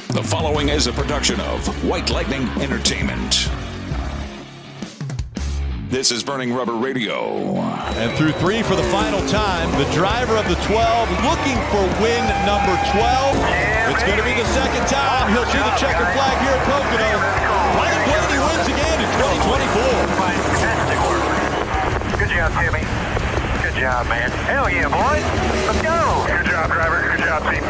The following is a production of White Lightning Entertainment. This is Burning Rubber Radio. And through 3 for the final time, the driver of the 12 looking for win number 12. It's going to be the second time he'll see the checkered flag here at Pocono. Ryan Blaney wins again in 2024. Fantastic work. Good job, Timmy. Good job, man. Hell yeah, boys. Let's go. Good job, driver. Good job, team.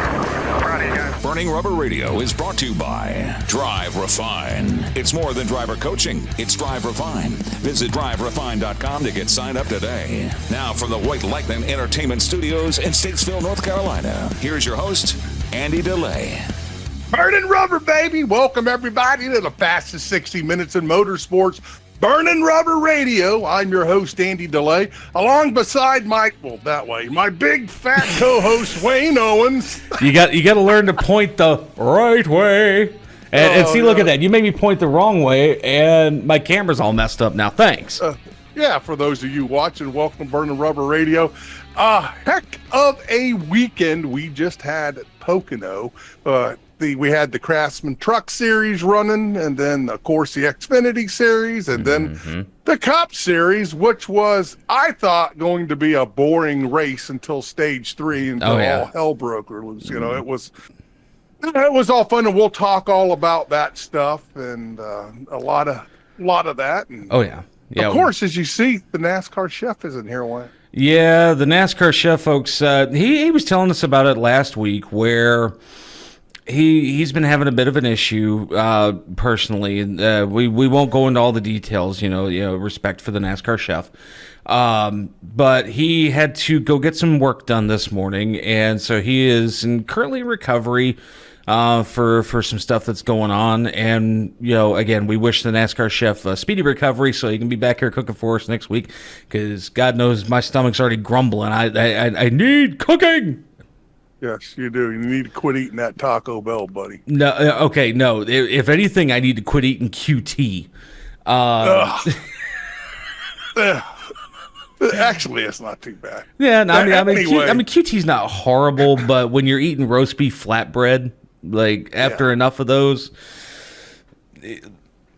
Proud of you guys. Burning Rubber Radio is brought to you by Drive Refine. It's more than driver coaching. It's Drive Refine. Visit driverefine.com to get signed up today. Now from the White Lightning Entertainment Studios in Statesville, North Carolina, here's your host, Andy DeLay. Burning Rubber, baby. Welcome, everybody, to the fastest 60 minutes in motorsports. Burning Rubber Radio. I'm your host, Andy DeLay, along beside my big fat co-host, Wayne Owens. You got to learn to point the right way. And see, look at that. You made me point the wrong way, and my camera's all messed up now. Thanks. Yeah, for those of you watching, welcome to Burning Rubber Radio. Heck of a weekend we just had at Pocono. We had the Craftsman Truck Series running, and then, of course, the Xfinity Series, and then the Cup Series, which was, I thought, going to be a boring race until Stage 3, until all hell broke loose. You know, it was all fun, and we'll talk all about that stuff and a lot of that. And of course, as you see, the NASCAR chef isn't here, Wayne. Yeah, the NASCAR chef, folks. He was telling us about it last week, where he's been having a bit of an issue personally. We won't go into all the details, you know, respect for the NASCAR chef. But he had to go get some work done this morning, and so he is currently in recovery for some stuff that's going on. And, you know, again, we wish the NASCAR chef a speedy recovery so he can be back here cooking for us next week, because God knows my stomach's already grumbling. I need cooking. Yes, you do. You need to quit eating that Taco Bell, buddy. No, okay, no. If anything, I need to quit eating QT. Actually, it's not too bad. Yeah, no, Anyway. I mean, QT's not horrible, but when you're eating roast beef flatbread, like after enough of those,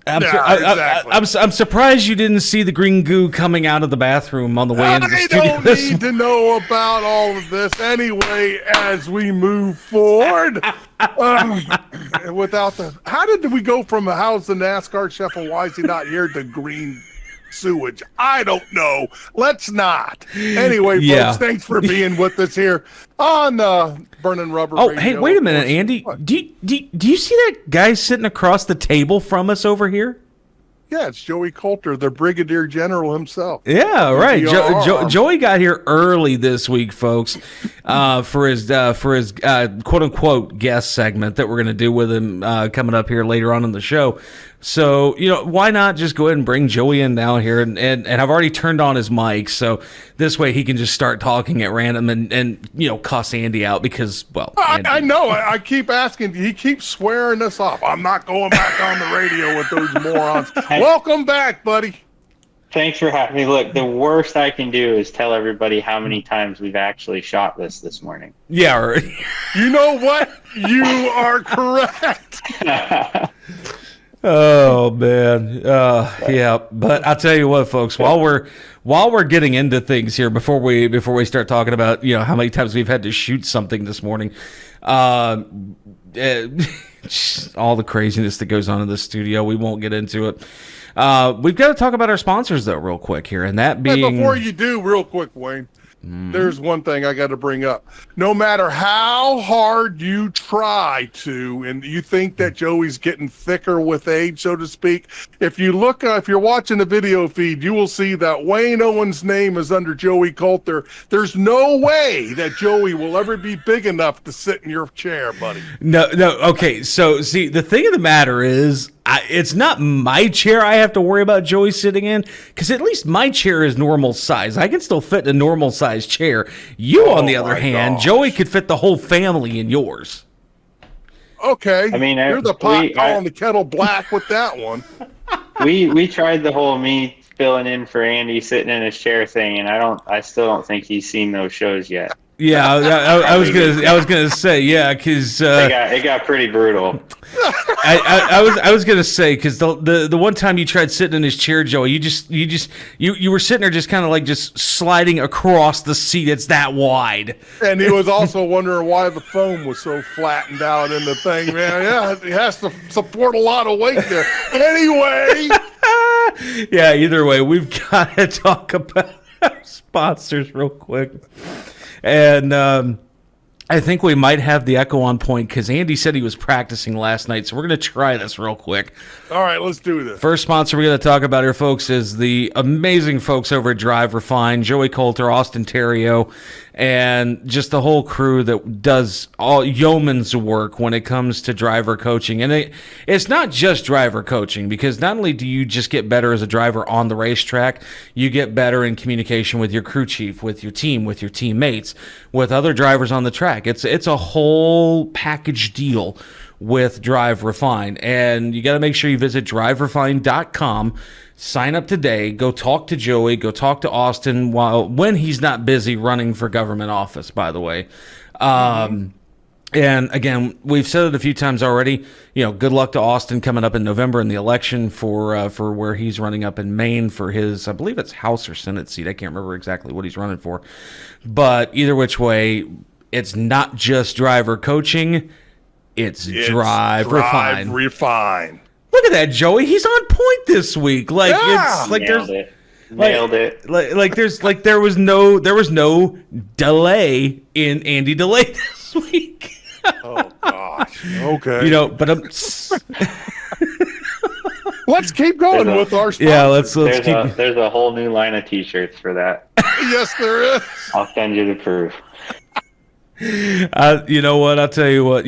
I'm surprised you didn't see the green goo coming out of the bathroom on the way into the studio. I don't need to know about all of this anyway as we move forward. How did we go from how's the NASCAR chef and why is he not here to green sewage? I don't know. Let's not. Anyway, folks, thanks for being with us here on Burning Rubber Radio. Hey, wait a minute, Andy. Do you see that guy sitting across the table from us over here? Yeah, it's Joey Coulter, the Brigadier General himself. Yeah, right. Joey got here early this week, folks, for his quote unquote guest segment that we're going to do with him coming up here later on in the show. So, you know, why not just go ahead and bring Joey in now here? And I've already turned on his mic, so this way he can just start talking at random and you know, cuss Andy out because, well, I know. I keep asking. He keeps swearing us off. I'm not going back on the radio with those morons. Welcome back, buddy. Thanks for having me. Look, the worst I can do is tell everybody how many times we've actually shot this morning. Yeah. Right. You know what? You are correct. Oh man, yeah. But I'll tell you what, folks. While we're getting into things here, before we start talking about, you know, how many times we've had to shoot something this morning, all the craziness that goes on in the studio, we won't get into it. We've got to talk about our sponsors though, real quick here, and that being. Hey, before you do, real quick, Wayne. There's one thing I got to bring up. No matter how hard you try to, and you think that Joey's getting thicker with age, so to speak, if you look, if you're watching the video feed, you will see that Wayne Owens' name is under Joey Coulter. There's no way that Joey will ever be big enough to sit in your chair, buddy. No. Okay, so see, the thing of the matter is, it's not my chair I have to worry about Joey sitting in, because at least my chair is normal size. I can still fit in a normal size chair. You, on the other hand, Joey could fit the whole family in yours. Okay. I mean, you're the pot calling the kettle black with that one. We tried the whole me filling in for Andy sitting in his chair thing, and I still don't think he's seen those shows yet. Yeah, I was gonna say, yeah, because it got pretty brutal. I was gonna say, because the one time you tried sitting in his chair, Joey, you were sitting there just kind of like just sliding across the seat. It's that wide. And he was also wondering why the foam was so flattened out in the thing, man. Yeah, it has to support a lot of weight there. Anyway. Yeah, either way, we've got to talk about our sponsors real quick. And I think we might have the echo on point because Andy said he was practicing last night, so we're going to try this real quick. All right, let's do this. First sponsor we're going to talk about here, folks, is the amazing folks over at Drive Refine, Joey Coulter, Austin Terrio, and just the whole crew that does all yeoman's work when it comes to driver coaching. And it's not just driver coaching, because not only do you just get better as a driver on the racetrack, you get better in communication with your crew chief, with your team, with your teammates, with other drivers on the track. It's a whole package deal with Drive Refine. And you got to make sure you visit driverefine.com. Sign up today. Go talk to Joey. Go talk to Austin when he's not busy running for government office, by the way. And again, we've said it a few times already. Good luck to Austin coming up in November in the election for where he's running up in Maine for his, I believe it's House or Senate seat. I can't remember exactly what he's running for. But either which way, it's not just driver coaching. It's Drive Refine. Look at that, Joey. He's on point this week. Like it's like Nailed it. Like there was no delay in Andy DeLay this week. Oh gosh. Okay. But let's keep going with our sponsors. Yeah, let's keep. There's a whole new line of T-shirts for that. Yes, there is. I'll send you the proof. You know what? I'll tell you what.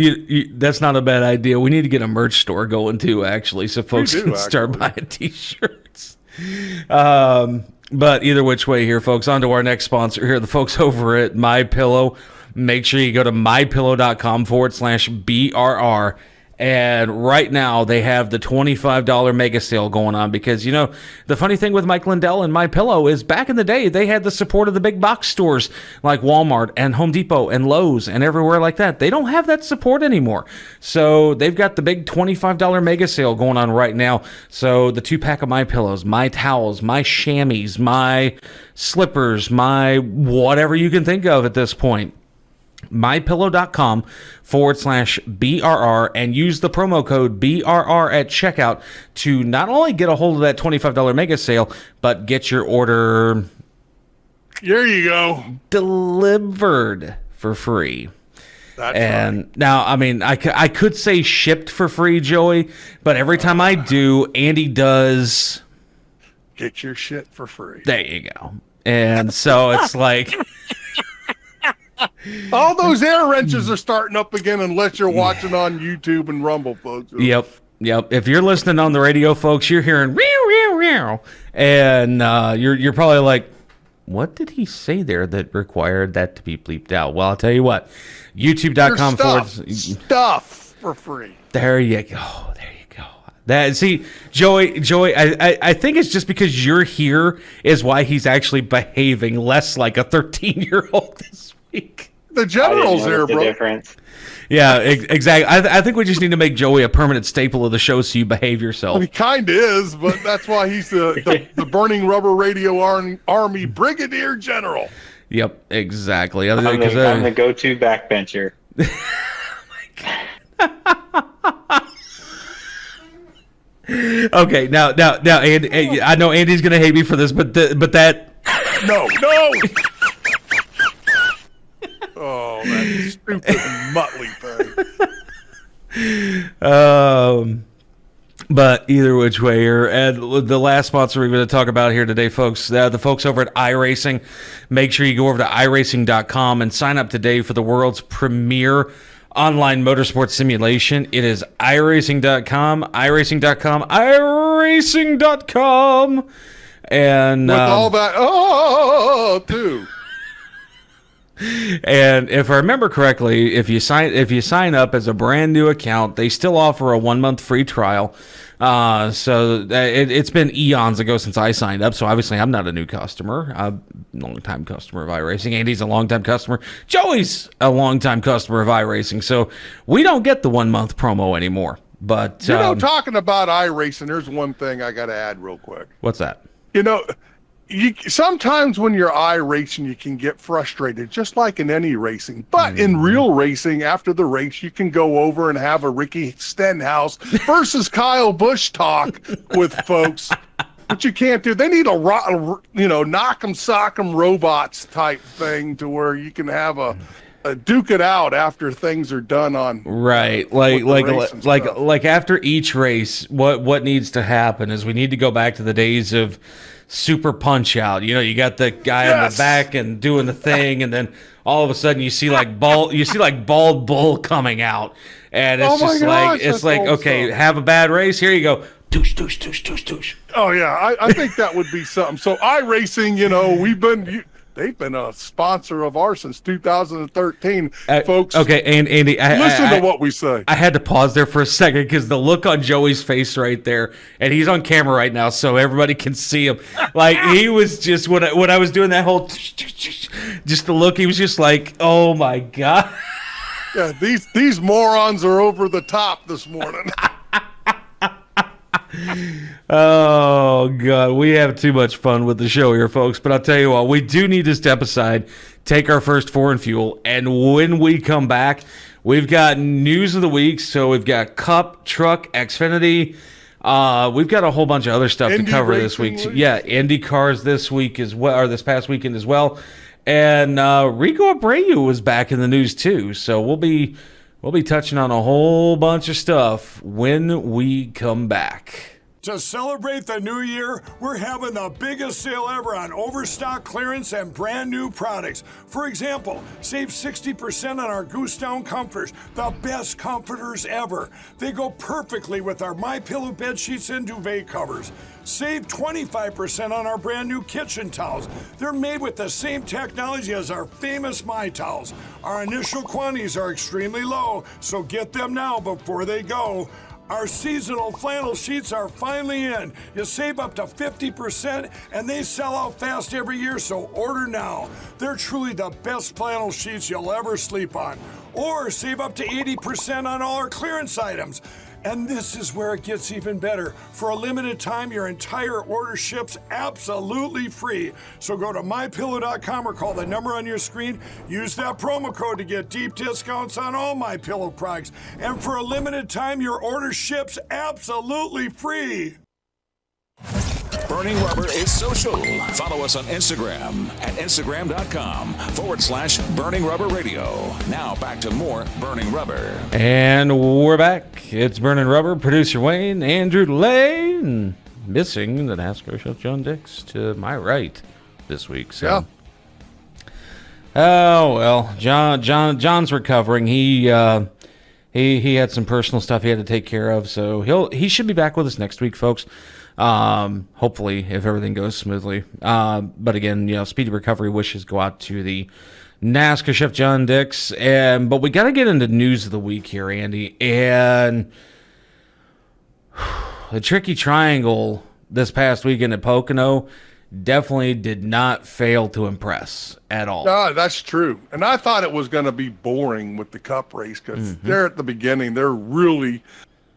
That's not a bad idea. We need to get a merch store going too, actually, so folks can start buying T-shirts. But either which way here, folks, on to our next sponsor here, the folks over at MyPillow. Make sure you go to mypillow.com/BRR. And right now they have the $25 mega sale going on because, the funny thing with Mike Lindell and MyPillow is back in the day, they had the support of the big box stores like Walmart and Home Depot and Lowe's and everywhere like that. They don't have that support anymore. So they've got the big $25 mega sale going on right now. So the 2-pack of MyPillows, my towels, my chamois, my slippers, my whatever you can think of at this point. mypillow.com/BRR and use the promo code BRR at checkout to not only get a hold of that $25 mega sale, but get your order there you go delivered for free. That's and right. Now, I mean, I could say shipped for free, Joey, but every time I do, Andy does get your shit for free. There you go. And so it's like all those air wrenches are starting up again unless you're watching on YouTube and Rumble, folks. Yep. If you're listening on the radio, folks, you're hearing meow, meow, meow. And you're probably like, what did he say there that required that to be bleeped out? Well, I'll tell you what. YouTube.com stuff for free. There you go. Joey, I think it's just because you're here is why he's actually behaving less like a 13-year-old this week. The general's there, bro. Difference. Yeah, exactly. I think we just need to make Joey a permanent staple of the show so you behave yourself. Well, he kind of is, but that's why he's the Burning Rubber Radio Army Brigadier General. Yep, exactly. I'm the go-to backbencher. Okay, now, Andy, I know Andy's gonna hate me for this, but that. No. Oh, that stupid Muttley thing. But either which way here, and the last sponsor we're going to talk about here today, folks, the folks over at iRacing. Make sure you go over to iRacing.com and sign up today for the world's premier online motorsports simulation. It is iRacing.com, iRacing.com. And with all that, too. And if I remember correctly, if you sign up as a brand new account, they still offer a 1 month free trial. So it's been eons ago since I signed up. So obviously I'm not a new customer. I'm a long-time customer of iRacing. Andy's a long-time customer. Joey's a long-time customer of iRacing. So we don't get the 1 month promo anymore. But talking about iRacing, there's one thing I got to add real quick. What's that? Sometimes when you're iRacing, you can get frustrated, just like in any racing. But in real racing, after the race, you can go over and have a Ricky Stenhouse versus Kyle Busch talk with folks. But you can't do. They need a knock 'em, sock 'em robots type thing to where you can have a duke it out after things are done on. Right, like after each race, what needs to happen is we need to go back to the days of Super Punch Out. You got the guy in the back and doing the thing, and then all of a sudden you see like bald bull coming out, and it's okay, have a bad race. Here you go. Douche, douche, douche, douche, douche. Oh yeah, I think that would be something. So iRacing, they've been a sponsor of ours since 2013, folks. Okay, and Andy, listen to what we say. I had to pause there for a second because the look on Joey's face right there, and he's on camera right now, so everybody can see him. Like he was just when I was doing that whole, just the look, he was just like, oh my god. Yeah, these morons are over the top this morning. Oh god, we have too much fun with the show here, folks. But I'll tell you what, we do need to step aside, take our first foreign fuel, and when we come back, we've got news of the week. So we've got Cup, Truck, Xfinity. We've got a whole bunch of other stuff to cover this week. Yeah, Indy cars this week as well, or this past weekend as well. And Rico Abreu was back in the news too. So we'll be touching on a whole bunch of stuff when we come back. To celebrate the new year, we're having the biggest sale ever on overstock clearance and brand new products. For example, save 60% on our Goose Down comforters, the best comforters ever. They go perfectly with our MyPillow bed sheets and duvet covers. Save 25% on our brand new kitchen towels. They're made with the same technology as our famous My Towels. Our initial quantities are extremely low, so get them now before they go. Our seasonal flannel sheets are finally in. You save up to 50% and they sell out fast every year, so order now. They're truly the best flannel sheets you'll ever sleep on. Or save up to 80% on all our clearance items. And this is where it gets even better. For a limited time, your entire order ships absolutely free. So go to MyPillow.com or call the number on your screen. Use that promo code to get deep discounts on all MyPillow products. And for a limited time, your order ships absolutely free. Burning Rubber is social. Follow us on Instagram at Instagram.com/Burning Rubber Radio. Now back to more Burning Rubber. And we're back. It's Burning Rubber. Producer Wayne, Andrew Lane, missing the NASCAR chef John Dix to my right this week. So. Yeah. Oh well, John's recovering. He had some personal stuff he had to take care of, so he should be back with us next week, folks. Hopefully, if everything goes smoothly. But again, speedy recovery wishes go out to the NASCAR chef John Dix. But we got to get into news of the week here, Andy. And the tricky triangle this past weekend at Pocono definitely did not fail to impress at all. No, that's true. And I thought it was going to be boring with the Cup race because they're at the beginning. There really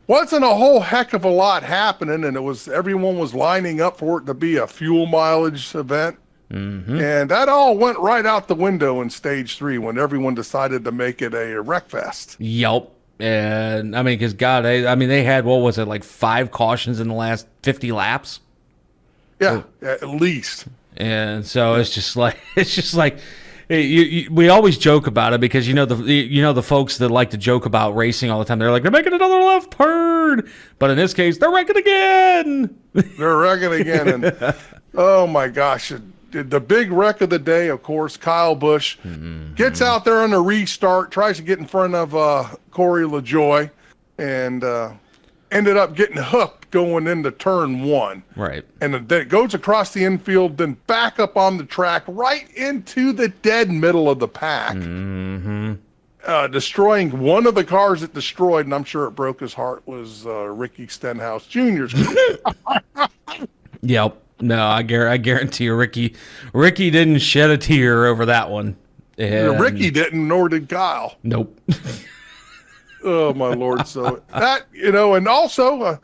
wasn't a whole heck of a lot happening, and everyone was lining up for it to be a fuel mileage event. And that all went right out the window in stage 3 when everyone decided to make it a wreck fest. Yep. And I mean, because they had, what was it, like 5 cautions in the last 50 laps? Yeah, at least. And so it's just like we always joke about it because the folks that like to joke about racing all the time, they're like, they're making another left turn, but in this case they're wrecking again. And oh my gosh, the big wreck of the day, of course, Kyle Busch gets out there on a restart, tries to get in front of Corey LaJoie, and ended up getting hooked going into turn 1. Right. And then it goes across the infield, then back up on the track, right into the dead middle of the pack. Destroying one of the cars it destroyed, and I'm sure it broke his heart, was Ricky Stenhouse Jr.'s car. Yep. No, I guarantee you, Ricky didn't shed a tear over that one. And Ricky didn't, nor did Kyle. Nope. Oh my Lord! So that, and also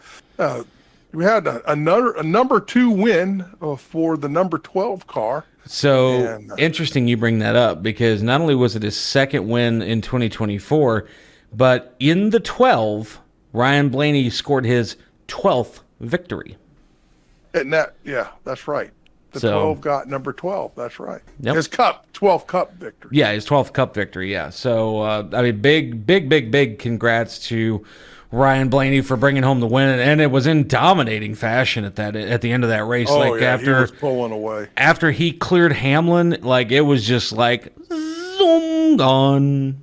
we had a number 2 win for the number 12 car. So interesting you bring that up, because not only was it his second win in 2024, but in the 12, Ryan Blaney scored his 12th victory. And that's right. The 12 got number 12. That's right. Yep. His 12th cup victory. Yeah, his 12th cup victory. Yeah. So, I mean, big congrats to Ryan Blaney for bringing home the win. And it was in dominating fashion at the end of that race. Oh, like, he was pulling away. After he cleared Hamlin, like, it was just like zoomed on.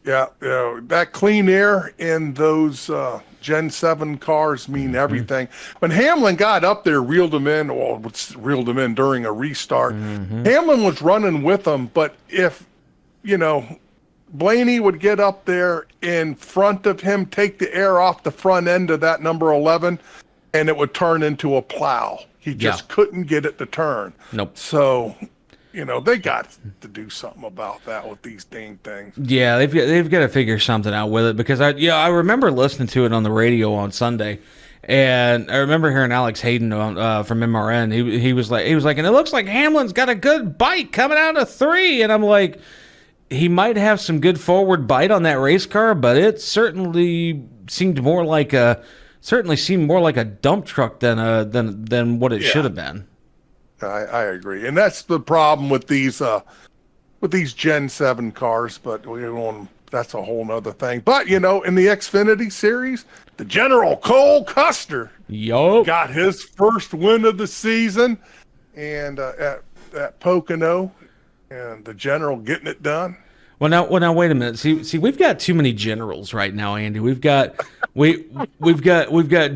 Yeah. That clean air in those Gen 7 cars mean everything. When Hamlin got up there, reeled him in during a restart. Hamlin was running with him, but if, Blaney would get up there in front of him, take the air off the front end of that number 11, and it would turn into a plow. He just couldn't get it to turn. Nope. So, they got to do something about that with these dang things. Yeah, they've got to figure something out with it, because I remember listening to it on the radio on Sunday, and I remember hearing Alex Hayden from MRN. He was like, and it looks like Hamlin's got a good bite coming out of 3, and I'm like, he might have some good forward bite on that race car, but it certainly seemed more like a dump truck than what it should have been. I agree, and that's the problem with these Gen 7 cars. But that's a whole nother thing. But in the Xfinity series, the General Cole Custer got his first win of the season, and at Pocono, and the General getting it done. Well, now, wait a minute. See, we've got too many generals right now, Andy. We've got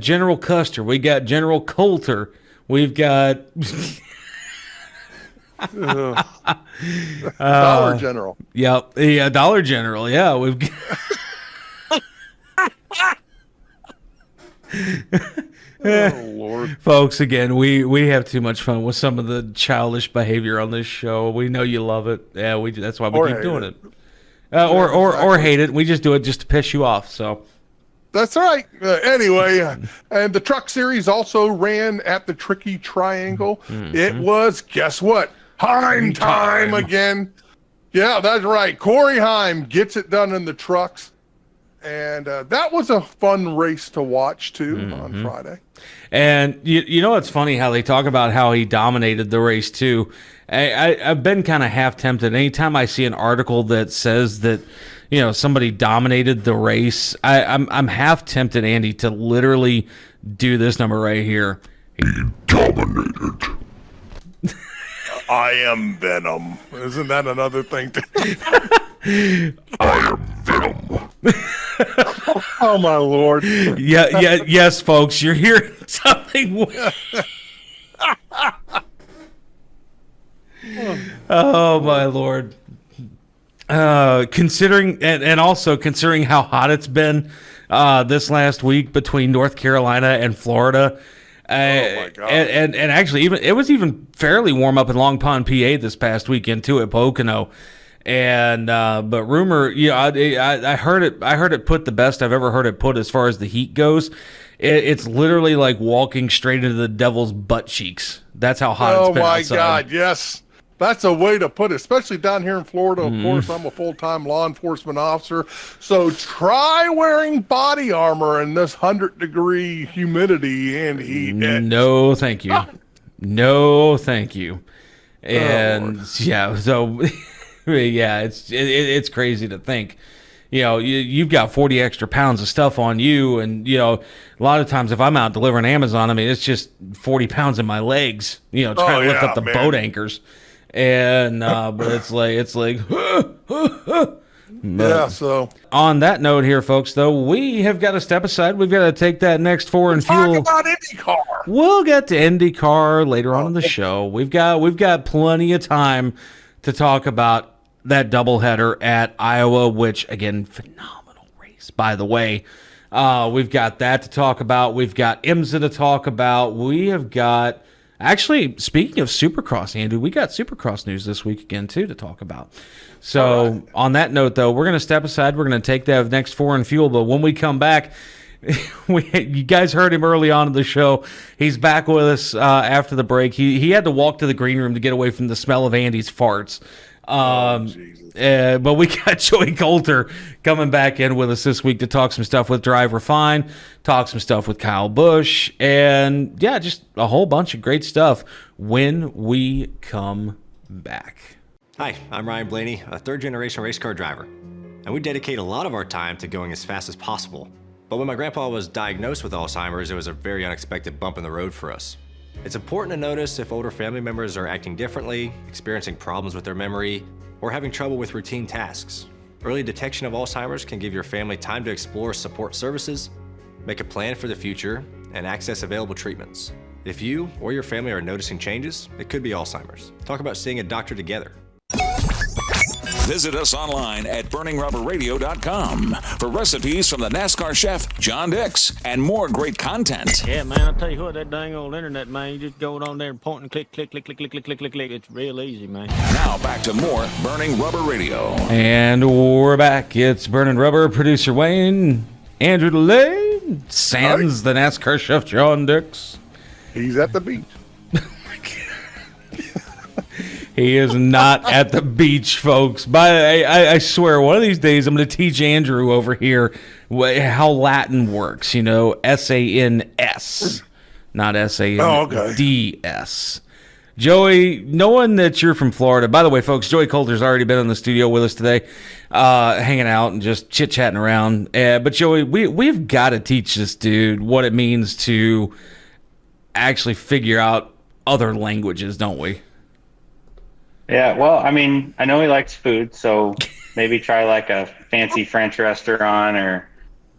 General Custer. We got General Coulter. We've got Dollar General. Yeah, Dollar General. Yeah, we've got Oh Lord, folks. Again, we have too much fun with some of the childish behavior on this show. We know you love it. Yeah, that's why we keep doing it. Or hate it. We just do it just to piss you off. So. That's right. Anyway, and the truck series also ran at the Tricky Triangle. It was, guess what? Heim time again. Yeah, that's right. Corey Heim gets it done in the trucks. And that was a fun race to watch, too, on Friday. And it's funny how they talk about how he dominated the race, too. I've been kind of half tempted. Anytime I see an article that says that, somebody dominated the race, I'm half tempted, Andy, to literally do this number right here. He dominated. I am Venom. Isn't that another thing? I am Venom. Oh, my Lord. Yes, folks, you're hearing something. Oh, my Lord. Considering how hot it's been this last week between North Carolina and Florida. Oh my God. And actually, it was even fairly warm up in Long Pond, PA this past weekend too at Pocono. And but rumor, I heard it put the best I've ever heard it put as far as the heat goes. It's literally like walking straight into the devil's butt cheeks. That's how hot it's been outside. Oh my God, yes. That's a way to put it, especially down here in Florida. Of course, I'm a full-time law enforcement officer. So try wearing body armor in this 100-degree humidity and heat. No, thank you. No, thank you. And it's crazy to think. You've got 40 extra pounds of stuff on you, and a lot of times if I'm out delivering Amazon, I mean it's just 40 pounds in my legs. Trying to lift up the boat anchors. And but it's like Yeah, so On that note here, folks, though, we have got to step aside. We've got to take that next four and talk fuel. about IndyCar. We'll get to IndyCar later on in the show. We've got plenty of time to talk about that doubleheader at Iowa, which, again, phenomenal race, by the way. We've got that to talk about. We've got IMSA to talk about. We have got, actually, speaking of Supercross, Andy, we got Supercross news this week again, too, to talk about. So on that note, though, we're going to step aside. We're going to take that next four and fuel. But when we come back, you guys heard him early on in the show. He's back with us after the break. He had to walk to the green room to get away from the smell of Andy's farts. But we got Joey Coulter coming back in with us this week to talk some stuff with Drive Refine, talk some stuff with Kyle Busch, and yeah, just a whole bunch of great stuff when we come back. Hi, I'm Ryan Blaney, a third-generation race car driver, and we dedicate a lot of our time to going as fast as possible. But when my grandpa was diagnosed with Alzheimer's, it was a very unexpected bump in the road for us. It's important to notice if older family members are acting differently, experiencing problems with their memory, or having trouble with routine tasks. Early detection of Alzheimer's can give your family time to explore support services, make a plan for the future, and access available treatments. If you or your family are noticing changes, it could be Alzheimer's. Talk about seeing a doctor together. Visit us online at burningrubberradio.com for recipes from the NASCAR chef, John Dix, and more great content. Yeah, man, I'll tell you what, that dang old internet, man, you just go on there and point and click, click, click, click, click, click, click, click, click. It's real easy, man. Now back to more Burning Rubber Radio. And we're back. It's Burning Rubber, producer Wayne, Andrew DeLay, sans the NASCAR chef, John Dix. He's at the beach. He is not at the beach, folks. But I swear, one of these days I'm going to teach Andrew over here how Latin works. You know, S-A-N-S, not S-A-N-D-S. Joey, knowing that you're from Florida, by the way, folks, Joey Coulter's already been in the studio with us today, hanging out and just chit-chatting around. But Joey, we've got to teach this dude what it means to actually figure out other languages, don't we? Yeah, well, I mean, I know he likes food, so maybe try like a fancy French restaurant or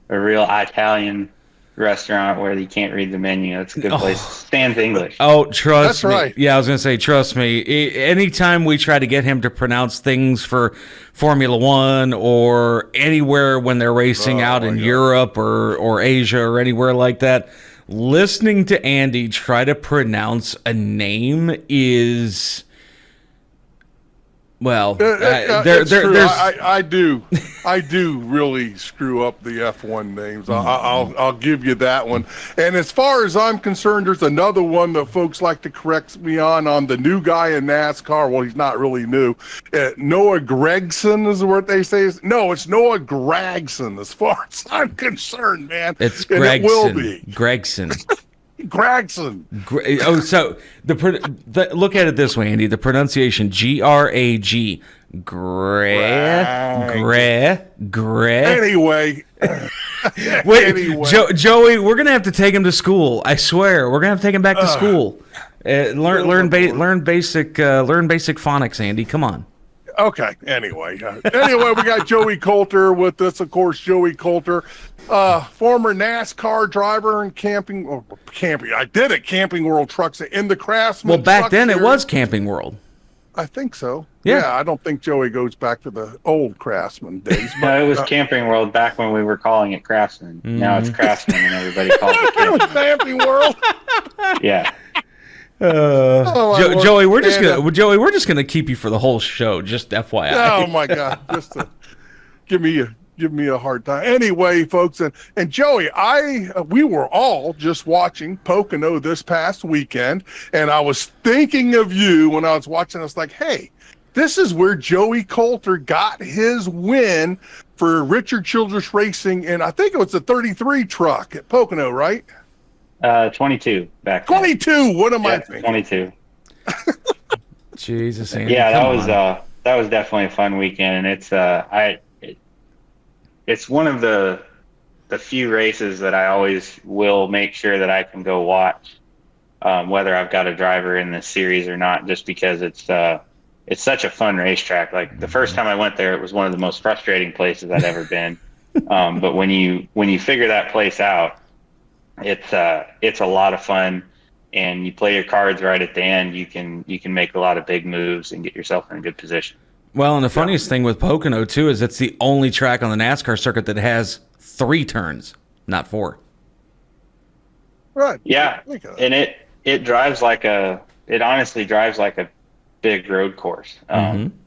a real Italian restaurant where you can't read the menu. It's a good place. Stands English. Oh, trust me. Right. Yeah, I was going to say, trust me. Anytime we try to get him to pronounce things for Formula One or anywhere when they're racing out in Europe or Asia or anywhere like that, listening to Andy try to pronounce a name is... Well, it's true. I do really screw up the F1 names. I'll give you that one. And as far as I'm concerned, there's another one that folks like to correct me on the new guy in NASCAR. Well, he's not really new. Noah Gregson is what they say. No, it's Noah Gragson as far as I'm concerned, man. It's and Gregson. It will be. Gregson. Gragson. So look at it this way, Andy. The pronunciation G-R-A-G. Gray. Anyway. Wait, anyway. Joey, we're gonna have to take him to school. I swear, we're gonna have to take him back to school. Learn basic phonics, Andy. Come on. Okay. Anyway, we got Joey Coulter with us, of course. Joey Coulter, former NASCAR driver and camping. I did it. Camping World Trucks in the Craftsman. Well, back Truck then Series. it was Camping World. I think so. Yeah. I don't think Joey goes back to the old Craftsman days. No, it was Camping World back when we were calling it Craftsman. Now it's Craftsman and everybody calls it It was Camping. Camping World. Yeah. Joey, we're just gonna keep you for the whole show. Just FYI. Oh my God! Just to give me a hard time. Anyway, folks, and Joey, we were all just watching Pocono this past weekend, and I was thinking of you when I was watching. I was like, hey, this is where Joey Coulter got his win for Richard Childress Racing, and I think it was the 33 truck at Pocono, right? 22 back then. 22. What am I thinking? 22. Jesus, Andy, yeah, that was definitely a fun weekend, and it's one of the few races that I always will make sure that I can go watch, whether I've got a driver in this series or not, just because it's it's such a fun racetrack. Like the first time I went there, it was one of the most frustrating places I'd ever been. But when you figure that place out, it's a lot of fun, and you play your cards right at the end. You can make a lot of big moves and get yourself in a good position. Well, and the funniest thing with Pocono too is it's the only track on the NASCAR circuit that has 3 turns, not 4. Right. Yeah, and it honestly drives like a big road course.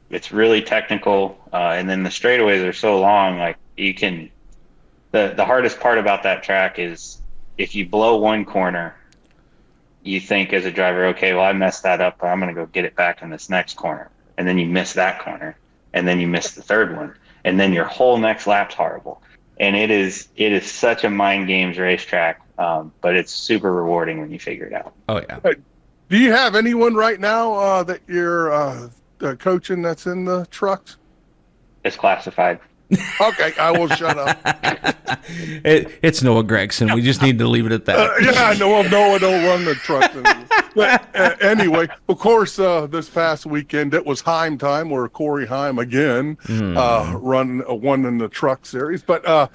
It's really technical, and then the straightaways are so long. Like you can, the hardest part about that track is if you blow one corner, you think as a driver, okay, well I messed that up, but I'm going to go get it back in this next corner. And then you miss that corner, and then you miss the third one, and then your whole next lap's horrible. And it is such a mind games racetrack, but it's super rewarding when you figure it out. Oh yeah. Do you have anyone right now that you're coaching that's in the trucks? It's classified. Okay, I will shut up. It's Noah Gregson. We just need to leave it at that. Yeah, Noah don't run the trucks anymore. But anyway, of course, this past weekend it was Heim time, where Corey Heim again won in the truck series. But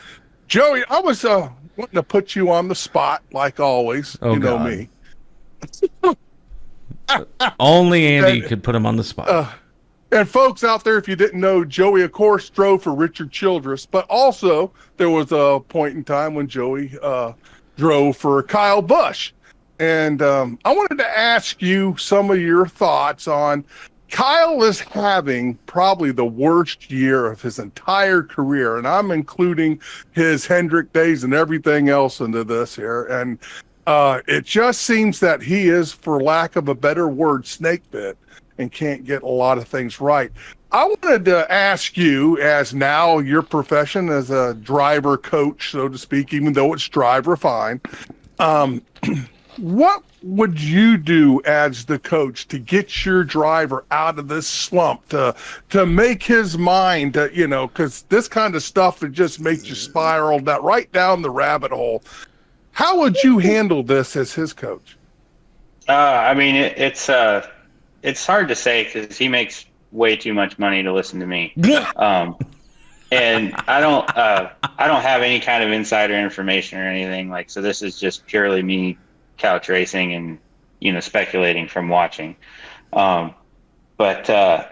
Joey, I was wanting to put you on the spot like always. Oh, you know God. me. Only Andy could put him on the spot. And folks out there, if you didn't know, Joey, of course, drove for Richard Childress, but also there was a point in time when Joey drove for Kyle Busch. And I wanted to ask you some of your thoughts on Kyle is having probably the worst year of his entire career, and I'm including his Hendrick days and everything else into this here. And it just seems that he is, for lack of a better word, snake bit, and can't get a lot of things right. I wanted to ask you, as now your profession as a driver coach, so to speak, even though it's drive refine, what would you do as the coach to get your driver out of this slump, to make his mind, because this kind of stuff, it just makes you spiral right down the rabbit hole. How would you handle this as his coach? I mean, it's hard to say because he makes way too much money to listen to me. And I don't have any kind of insider information or anything, like, so this is just purely me couch racing and, speculating from watching. But I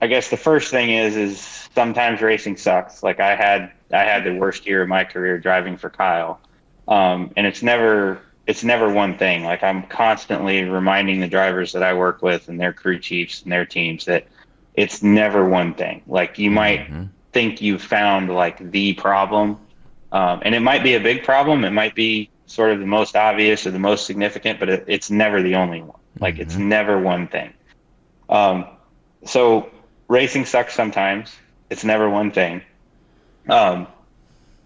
guess the first thing is sometimes racing sucks. Like I had the worst year of my career driving for Kyle. And it's never one thing. Like I'm constantly reminding the drivers that I work with and their crew chiefs and their teams that it's never one thing. Like you might think you've found like the problem, and it might be a big problem. It might be sort of the most obvious or the most significant, but it's never the only one. Like it's never one thing. So racing sucks sometimes. It's never one thing.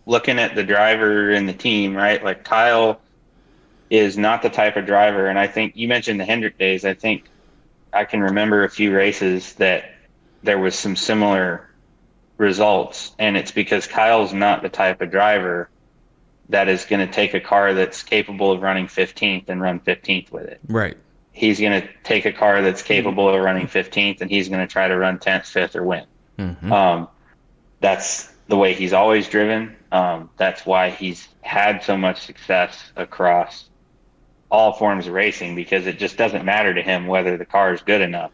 Looking at the driver and the team, right? Like Kyle is not the type of driver, and I think you mentioned the Hendrick days. I think I can remember a few races that there was some similar results, and it's because Kyle's not the type of driver that is going to take a car that's capable of running 15th and run 15th with it. Right. He's going to take a car that's capable of running 15th, and he's going to try to run 10th, 5th, or win. That's the way he's always driven. That's why he's had so much success across all forms of racing, because it just doesn't matter to him whether the car is good enough.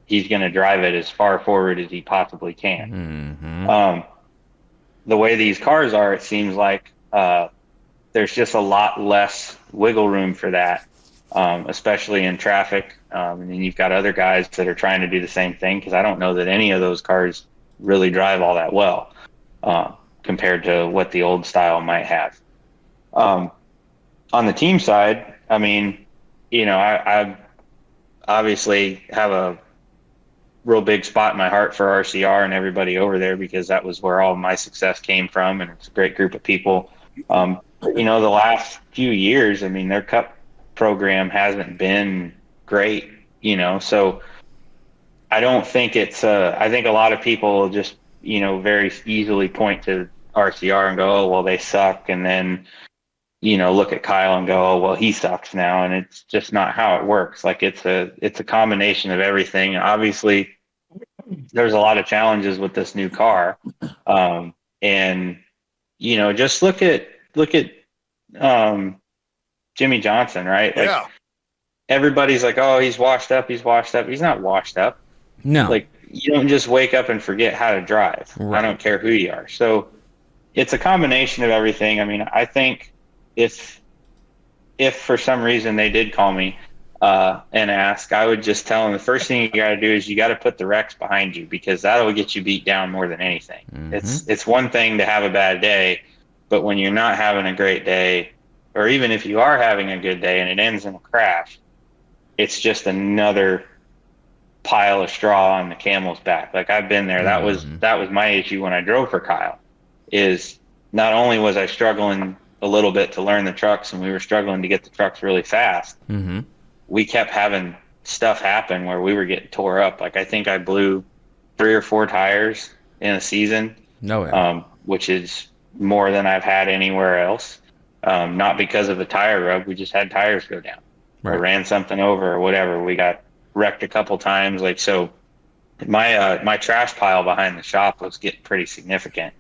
He's going to drive it as far forward as he possibly can. The way these cars are, it seems like there's just a lot less wiggle room for that, especially in traffic. And then you've got other guys that are trying to do the same thing, because I don't know that any of those cars really drive all that well compared to what the old style might have. On the team side, I mean, I obviously have a real big spot in my heart for RCR and everybody over there, because that was where all my success came from, and it's a great group of people. The last few years, I mean, their cup program hasn't been great, so I don't think it's I think a lot of people just, very easily point to RCR and go, oh, well, they suck. And then, look at Kyle and go, oh, well, he sucks now. And it's just not how it works. Like it's a combination of everything. Obviously there's a lot of challenges with this new car. And, just look at Jimmy Johnson, right? Like, Yeah. everybody's like, oh, he's washed up. He's not washed up. No. Like, you don't just wake up and forget how to drive. Right. I don't care who you are. So it's a combination of everything. I mean, I think if for some reason they did call me and ask, I would just tell them the first thing you got to do is you got to put the wrecks behind you, because that'll get you beat down more than anything. Mm-hmm. It's one thing to have a bad day, but when you're not having a great day, or even if you are having a good day and it ends in a crash, it's just another pile of straw on the camel's back. Like, I've been there. That was my issue when I drove for Kyle, is not only was I struggling a little bit to learn the trucks, and we were struggling to get the trucks really fast. Mm-hmm. We kept having stuff happen where we were getting tore up. Like, I think I blew 3 or 4 tires in a season, which is more than I've had anywhere else. Not because of a tire rub. We just had tires go down. Or ran something over or whatever. We got wrecked a couple times. Like, so my trash pile behind the shop was getting pretty significant.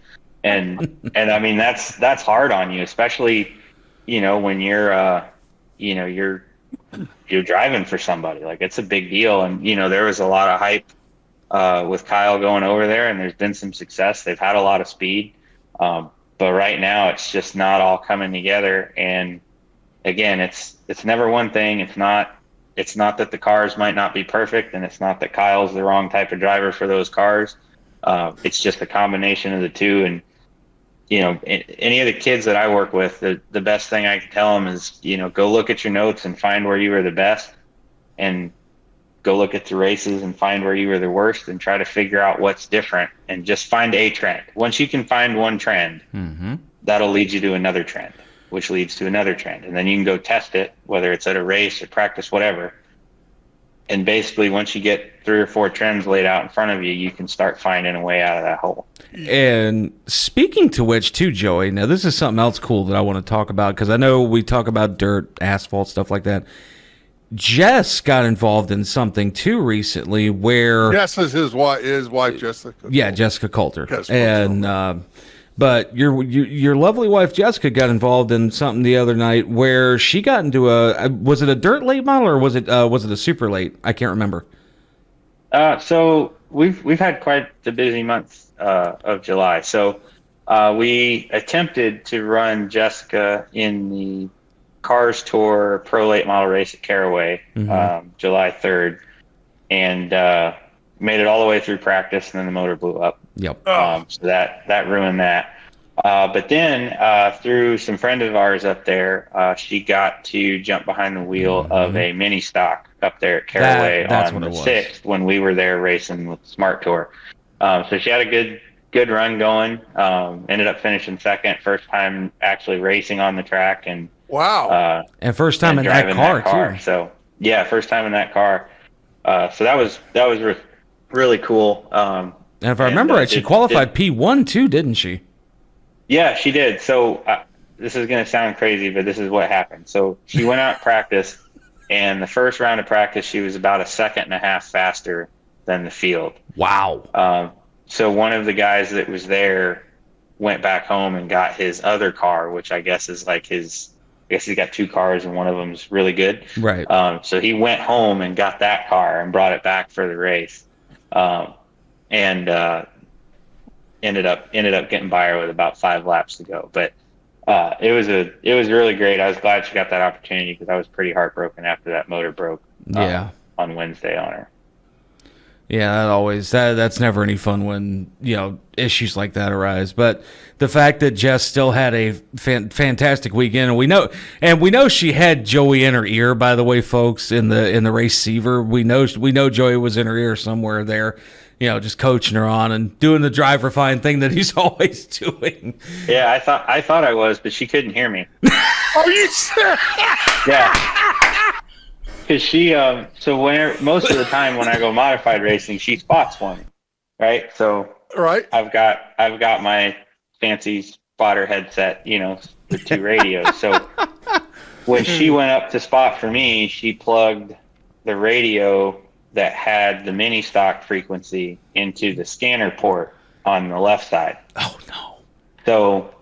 And I mean, that's hard on you, especially, when you're driving for somebody. Like, it's a big deal. And, there was a lot of hype with Kyle going over there, and there's been some success. They've had a lot of speed. But right now it's just not all coming together. And again, it's never one thing. It's not that the cars might not be perfect, and it's not that Kyle's the wrong type of driver for those cars. It's just a combination of the two. And, any of the kids that I work with, the best thing I can tell them is, go look at your notes and find where you were the best, and go look at the races and find where you were the worst, and try to figure out what's different, and just find a trend. Once you can find one trend, that'll lead you to another trend, which leads to another trend. And then you can go test it, whether it's at a race or practice, whatever. And basically, once you get 3 or 4 trends laid out in front of you, you can start finding a way out of that hole. And speaking to which, too, Joey, now this is something else cool that I want to talk about, because I know we talk about dirt, asphalt, stuff like that. Jess got involved in something, too, recently where... Jess is his wife, Jessica. Yeah, Jessica Coulter. And... but your lovely wife Jessica got involved in something the other night where she got into was it a dirt late model, or was it a super late? I can't remember. So we've had quite the busy month of July. So we attempted to run Jessica in the Cars Tour Pro Late Model race at Caraway, July 3rd, and made it all the way through practice, and then the motor blew up. Yep. So that ruined that. But then through some friend of ours up there, she got to jump behind the wheel of a mini stock up there at Caraway on the 6th when we were there racing with Smart Tour. So she had a good run going. Ended up finishing second, first time actually racing on the track, and wow. And first time in that car too. So yeah, first time in that car. So that was really cool. And if I remember right, she qualified P1 too, didn't she? Yeah, she did. So this is going to sound crazy, but this is what happened. So she went out practice, and the first round of practice, she was about 1.5 seconds faster than the field. Wow. So one of the guys that was there went back home and got his other car, which I guess is like he's got 2 cars, and one of them's really good. Right. So he went home and got that car and brought it back for the race. And ended up getting by her with about 5 laps to go. But it was really great. I was glad she got that opportunity, because I was pretty heartbroken after that motor broke on Wednesday on her. Yeah, that's never any fun when issues like that arise. But the fact that Jess still had a fantastic weekend, and we know she had Joey in her ear. By the way, folks, in the race Seaver, we know Joey was in her ear somewhere there, just coaching her on and doing the drive refine thing that he's always doing. Yeah, I thought I was, but she couldn't hear me. Are you serious? Yeah. Because she, so most of the time when I go modified racing, she spots for me, right? So right, I've got my fancy spotter headset, with 2 radios. So when she went up to spot for me, she plugged the radio that had the mini stock frequency into the scanner port on the left side. Oh no. So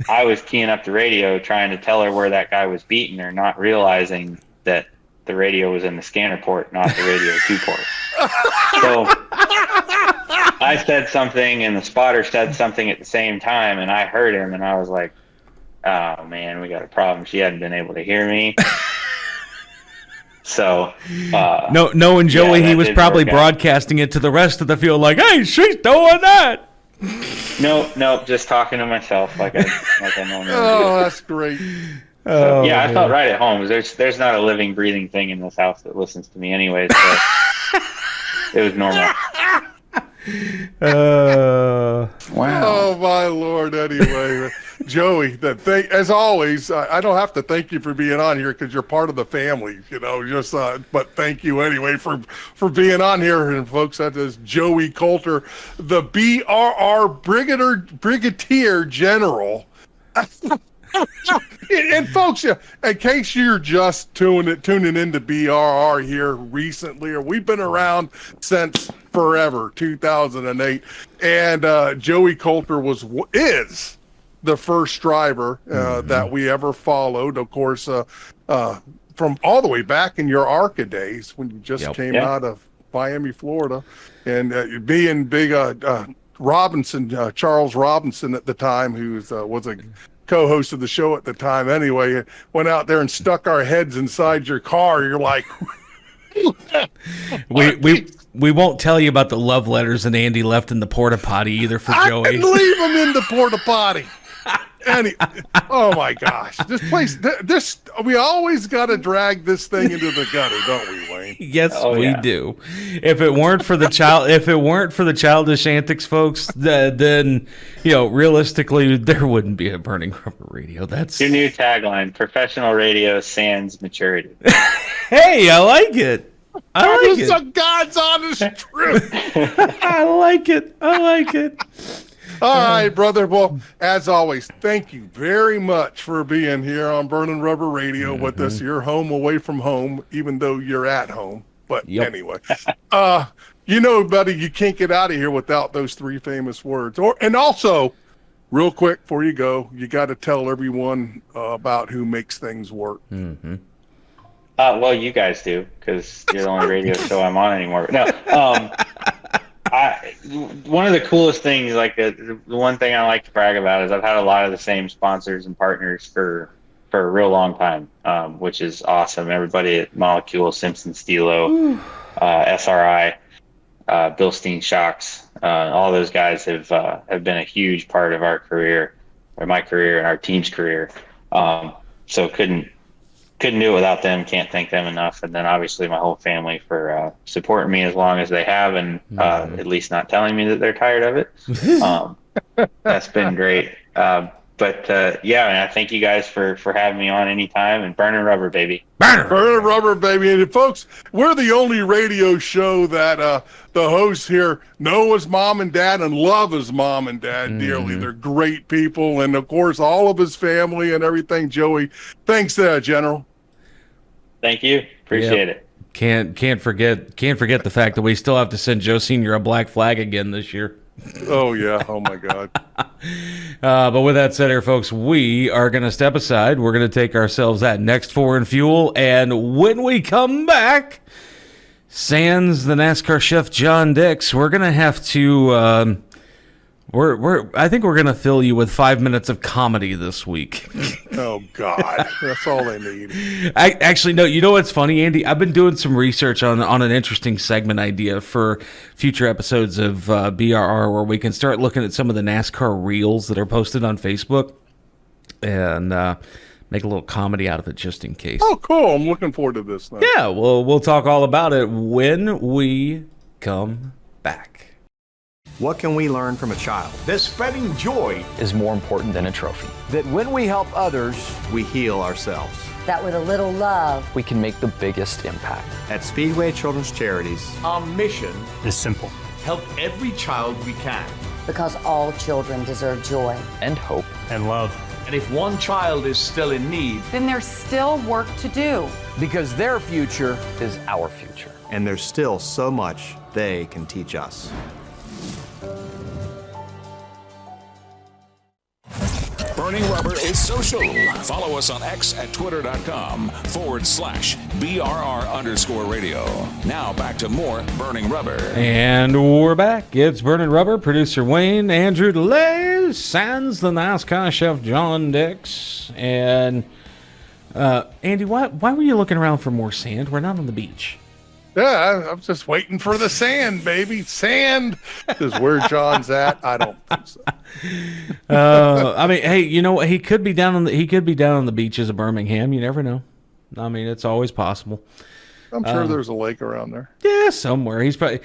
I was keying up the radio trying to tell her where that guy was beating her, not realizing that the radio was in the scanner port, not the radio 2 port. So I said something and the spotter said something at the same time, and I heard him, and I was like, oh man, we got a problem. She hadn't been able to hear me. So knowing Joey, he was probably broadcasting it to the rest of the field like, hey, she's doing that. Nope, just talking to myself like I normally do. Oh, that's great. So, yeah, I felt right at home. There's not a living, breathing thing in this house that listens to me anyway, so it was normal. Wow. Oh my Lord. Anyway, Joey, as always, I don't have to thank you for being on here because you're part of the family, but thank you anyway for being on here. And folks, that is Joey Coulter, the BRR Brigadier General. And folks, in case you're just tuning into BRR here recently, or we've been around since forever, 2008, and Joey Coulter is the first driver that we ever followed. Of course, from all the way back in your ARCA days when you just came out of Miami, Florida, and being big Robinson, Charles Robinson at the time, who was a co-host of the show at the time anyway, went out there and stuck our heads inside your car. You're like, we won't tell you about the love letters that Andy left in the porta potty either for Joey. I can leave them in the porta potty. Oh my gosh, we always got to drag this thing into the gutter, don't we, Wayne? Yes, we do. If it weren't for the childish antics, folks, then realistically there wouldn't be a Burning Rubber Radio. That's your new tagline: professional radio sans maturity. Hey, I like it. It's a God's honest truth. I like it. All right, brother. Well, as always, thank you very much for being here on Burning Rubber Radio with us. You're home away from home, even though you're at home. But anyway, buddy, you can't get out of here without those 3 famous words. And also, real quick before you go, you got to tell everyone about who makes things work. Mm-hmm. Well, you guys do, because you're the only radio show I'm on anymore. No. One of the coolest things, like the one thing I like to brag about, is I've had a lot of the same sponsors and partners for a real long time, which is awesome. Everybody at Molecule, Simpson Stilo, SRI, Bilstein Shocks, all those guys have been a huge part of our career, or my career and our team's career. So couldn't do it without them. Can't thank them enough. And then obviously my whole family for supporting me as long as they have, and at least not telling me that they're tired of it. That's been great. But I thank you guys for having me on anytime, and Burning Rubber, baby. Burning Rubber, baby. And folks, we're the only radio show that the hosts here know his mom and dad and love his mom and dad dearly. They're great people. And of course, all of his family and everything. Joey, thanks, General. Thank you. Appreciate it. Can't forget the fact that we still have to send Joe Sr. a black flag again this year. Oh yeah. Oh my God. But with that said here, folks, we are going to step aside. We're going to take ourselves that next 4 in fuel. And when we come back, sans the NASCAR chef John Dix, we're going to have to, I think we're going to fill you with 5 minutes of comedy this week. Oh God. That's all they need. Actually, no, you know what's funny, Andy? I've been doing some research on an interesting segment idea for future episodes of BRR, where we can start looking at some of the NASCAR reels that are posted on Facebook and make a little comedy out of it just in case. Oh, cool. I'm looking forward to this now. Yeah, we'll talk all about it when we come back. What can we learn from a child? That spreading joy is more important than a trophy. That when we help others, we heal ourselves. That with a little love, we can make the biggest impact. At Speedway Children's Charities, our mission is simple. Help every child we can. Because all children deserve joy. And hope. And love. And if one child is still in need, Then there's still work to do. because their future Is our future. And there's still so much they can teach us. Burning Rubber is social. Follow us on X at twitter.com/BRR_radio. Now back to more Burning Rubber. And we're back. It's Burning Rubber. Producer Wayne, Andrew DeLay, sans the NASCAR chef John Dix. And Andy, why were you looking around for more sand? We're not on the beach. Yeah, I'm just waiting for the sand, baby. Sand is where John's at. I don't think so. I mean, hey, you know what? He could be down on the beaches of Birmingham. You never know. I mean, it's always possible. I'm sure there's a lake around there. Yeah, somewhere. He's probably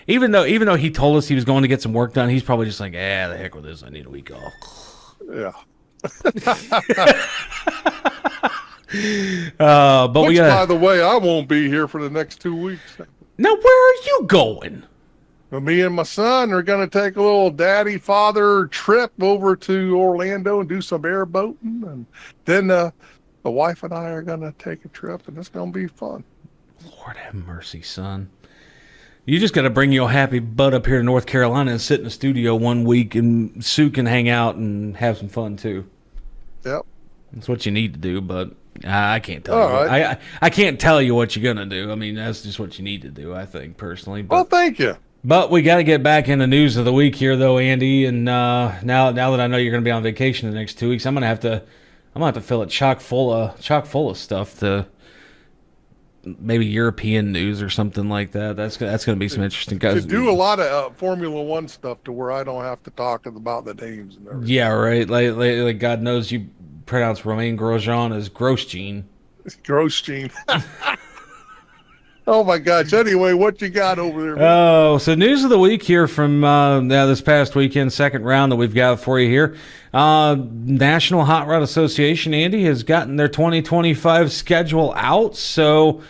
even though he told us he was going to get some work done, he's probably just like, the heck with this. I need a week off. Yeah. But Which, we got. by the way, I won't be here for the next 2 weeks. Now, where are you going? Well, me and my son are going to take a little daddy-father trip over to Orlando and do some airboating. And then the wife and I are going to take a trip, and it's going to be fun. Lord have mercy, son. You just got to bring your happy butt up here to North Carolina and sit in the studio 1 week, and Sue can hang out and have some fun, too. Yep. That's what you need to do, but I can't tell All you. right. I can't tell you what you're gonna do. I mean, that's just what you need to do, I think, personally. But, Well, thank you. but we got to get back in the news of the week here, though, Andy. And now that I know you're gonna be on vacation the next 2 weeks, I'm gonna have to fill it chock full of stuff to maybe European news or something like that. That's gonna be some interesting guys. To do a lot of Formula One stuff to where I don't have to talk about the names and everything. Yeah, right. Like God knows you pronounce Romain Grosjean as Grosjean. Grosjean. Oh my gosh. Anyway, what you got over there, man? Oh, so news of the week here from this past weekend, second round that we've got for you here. National Hot Rod Association, Andy, has gotten their 2025 schedule out. So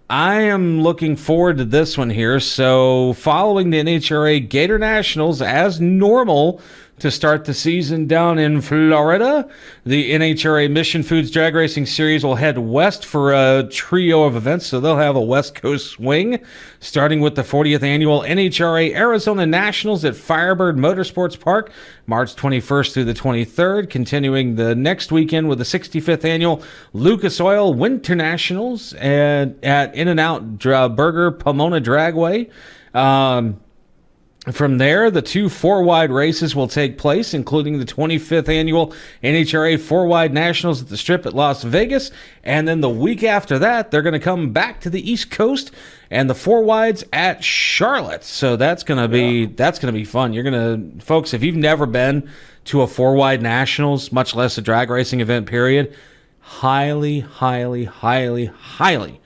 I am looking forward to this one here. So following the NHRA Gator Nationals as normal to start the season down in Florida, the NHRA Mission Foods Drag Racing Series will head west for a trio of events, so they'll have a West Coast swing, starting with the 40th Annual NHRA Arizona Nationals at Firebird Motorsports Park, March 21st through the 23rd, continuing the next weekend with the 65th Annual Lucas Oil Winter Nationals at In-N-Out Burger Pomona Dragway. From there, the two four-wide races will take place, including the 25th Annual NHRA Four-Wide Nationals at the Strip at Las Vegas. And then the week after that, they're going to come back to the East Coast and the four-wides at Charlotte. So that's going to be fun. You're going to, folks, if you've never been to a four-wide Nationals, much less a drag racing event, period, highly, highly, highly, highly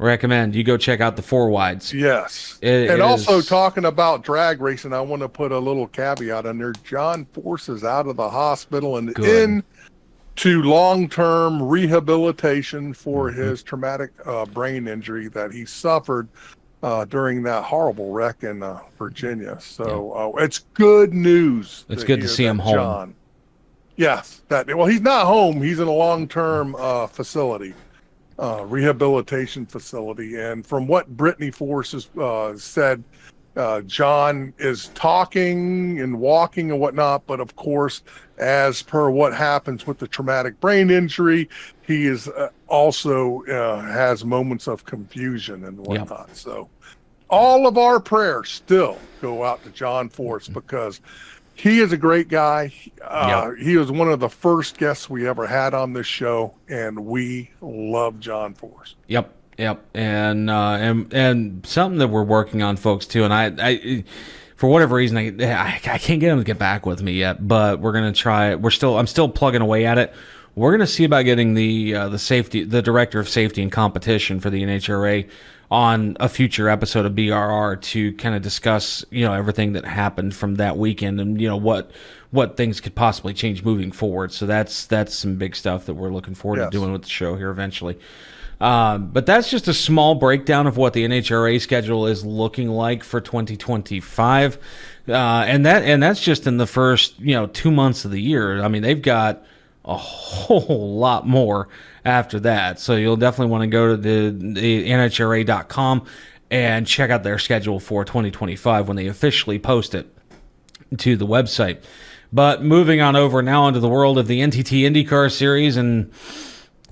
recommend you go check out the four wides. Yes. It also is... talking about drag racing, I want to put a little caveat in there. John Force is out of the hospital and in to long-term rehabilitation for his traumatic brain injury that he suffered during that horrible wreck in Virginia. So it's good news. It's good to see him home. John. Yes. Well, he's not home. He's in a long-term facility. Rehabilitation facility, and from what Brittany Force has said, John is talking and walking and whatnot, but of course, as per what happens with the traumatic brain injury, he is also has moments of confusion and whatnot. Yep. So all of our prayers still go out to John Force because he is a great guy. He was one of the first guests we ever had on this show, and we love John Force. Yep. And something that we're working on, folks, too. And I for whatever reason, I can't get him to get back with me yet, but we're gonna try. I'm still plugging away at it. We're gonna see about getting the director of safety and competition for the NHRA on a future episode of BRR to kind of discuss, everything that happened from that weekend and, what things could possibly change moving forward. So that's some big stuff that we're looking forward to doing with the show here eventually. But that's just a small breakdown of what the NHRA schedule is looking like for 2025. And that's just in the first, 2 months of the year. I mean, they've got a whole lot more after that. So you'll definitely want to go to the NHRA.com and check out their schedule for 2025 when they officially post it to the website. But moving on over now into the world of the NTT IndyCar Series, and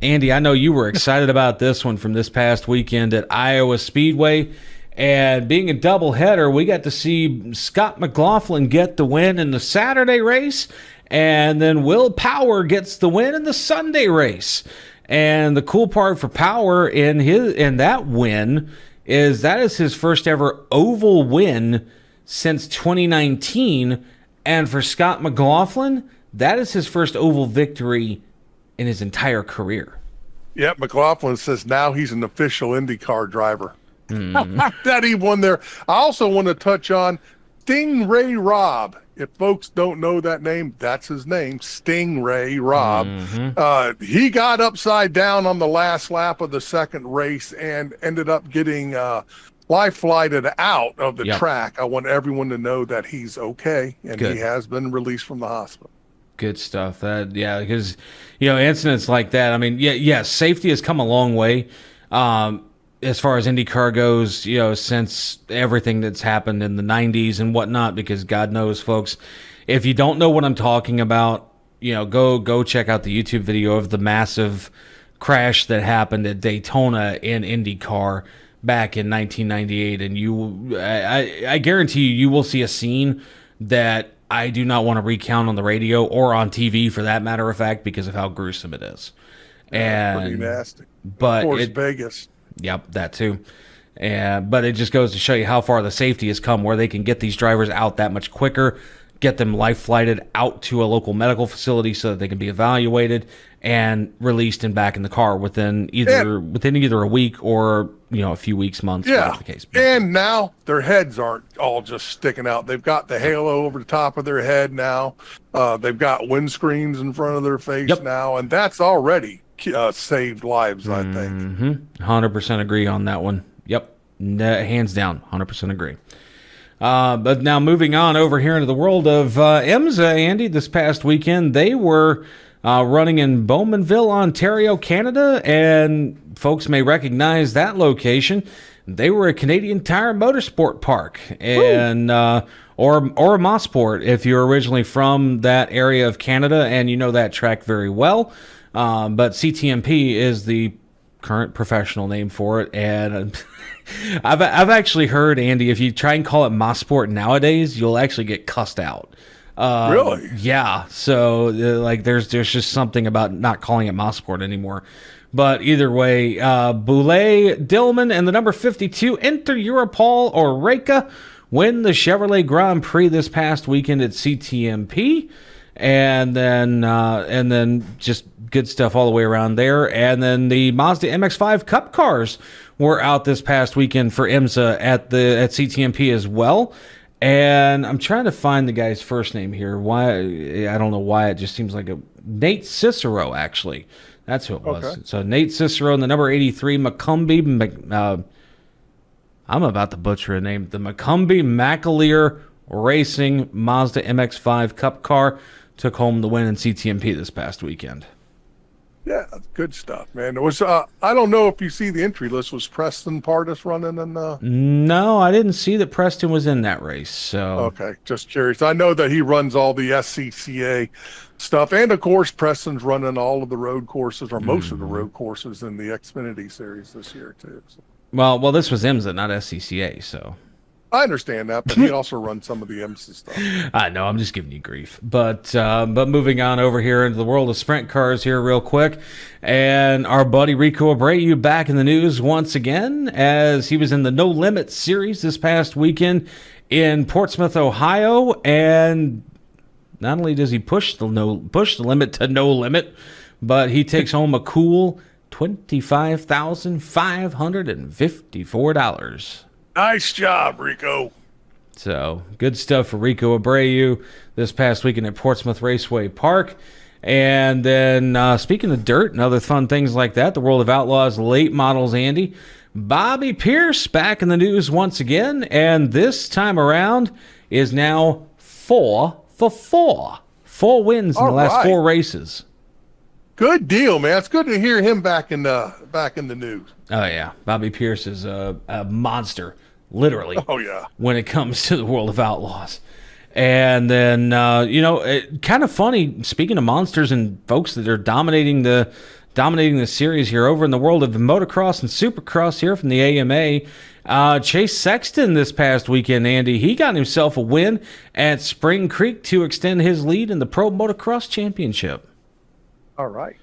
Andy, I know you were excited about this one from this past weekend at Iowa Speedway. And being a doubleheader, we got to see Scott McLaughlin get the win in the Saturday race, and then Will Power gets the win in the Sunday race. And the cool part for Power in that win is that is his first ever oval win since 2019. And for Scott McLaughlin, that is his first oval victory in his entire career. Yep, McLaughlin says now he's an official IndyCar driver. That he won there. I also want to touch on Stingray Robb. If folks don't know that name, that's his name, Stingray Robb. He got upside down on the last lap of the second race and ended up getting life flighted out of the track. I want everyone to know that he's okay, and he has been released from the hospital. Good stuff. Because incidents like that. I mean, yes, safety has come a long way. As far as IndyCar goes, since everything that's happened in the 90s and whatnot, because God knows, folks, if you don't know what I'm talking about, go check out the YouTube video of the massive crash that happened at Daytona in IndyCar back in 1998. And I guarantee you will see a scene that I do not want to recount on the radio or on TV, for that matter of fact, because of how gruesome it is. And pretty nasty. But of course, Vegas. Yep, that too. But it just goes to show you how far the safety has come, where they can get these drivers out that much quicker, get them life flighted out to a local medical facility so that they can be evaluated and released and back in the car within either a week or a few weeks, months, whatever the case may be. And now their heads aren't all just sticking out. They've got the halo over the top of their head now. They've got windscreens in front of their face now, and that's already saved lives, I think. 100% agree on that one. Yep, hands down, 100% agree. But now moving on over here into the world of IMSA, Andy, this past weekend, they were running in Bowmanville, Ontario, Canada, and folks may recognize that location. They were a Canadian Tire Motorsport Park, and or a Mosport if you're originally from that area of Canada and you know that track very well. But CTMP is the current professional name for it, and I've actually heard, Andy, if you try and call it Mosport nowadays, you'll actually get cussed out. Really? Yeah. So there's just something about not calling it Mosport anymore. But either way, Boulay, Dillman, and the number 52 Inter Europol or Arca win the Chevrolet Grand Prix this past weekend at CTMP, and then just good stuff all the way around there. And then the Mazda MX-5 Cup cars were out this past weekend for IMSA at CTMP as well. And I'm trying to find the guy's first name here. Why? I don't know why. It just seems like Nate Cicero, actually. That's who it was. Okay. So Nate Cicero and the number 83 Macumbi. I'm about to butcher a name. The Macumbi McAleer Racing Mazda MX-5 Cup car took home the win in CTMP this past weekend. Yeah, good stuff, man. It was I don't know if you see the entry list. Was Preston Pardis running in No, I didn't see that Preston was in that race. So okay, just curious. I know that he runs all the SCCA stuff, and of course Preston's running all of the road courses, or most of the road courses in the Xfinity series this year too. So. Well, this was IMSA, not SCCA, so I understand that, but he also runs some of the IMSA stuff. I know, I'm just giving you grief. But moving on over here into the world of sprint cars here real quick. And our buddy Rico Abreu back in the news once again, as he was in the No Limit series this past weekend in Portsmouth, Ohio. And not only does he push the limit to no limit, but he takes home a cool $25,554. Nice job, Rico. So, good stuff for Rico Abreu this past weekend at Portsmouth Raceway Park. And then, speaking of dirt and other fun things like that, the World of Outlaws late models, Andy, Bobby Pierce back in the news once again, and this time around is now 4 for 4. 4 wins in the last 4 races. Good deal, man. It's good to hear him back in the news. Oh yeah, Bobby Pierce is a monster, literally. Oh yeah. When it comes to the world of outlaws. And then kind of funny. Speaking of monsters and folks that are dominating the series here over in the world of motocross and supercross here from the AMA, Chase Sexton this past weekend, Andy, he got himself a win at Spring Creek to extend his lead in the Pro Motocross Championship. All right.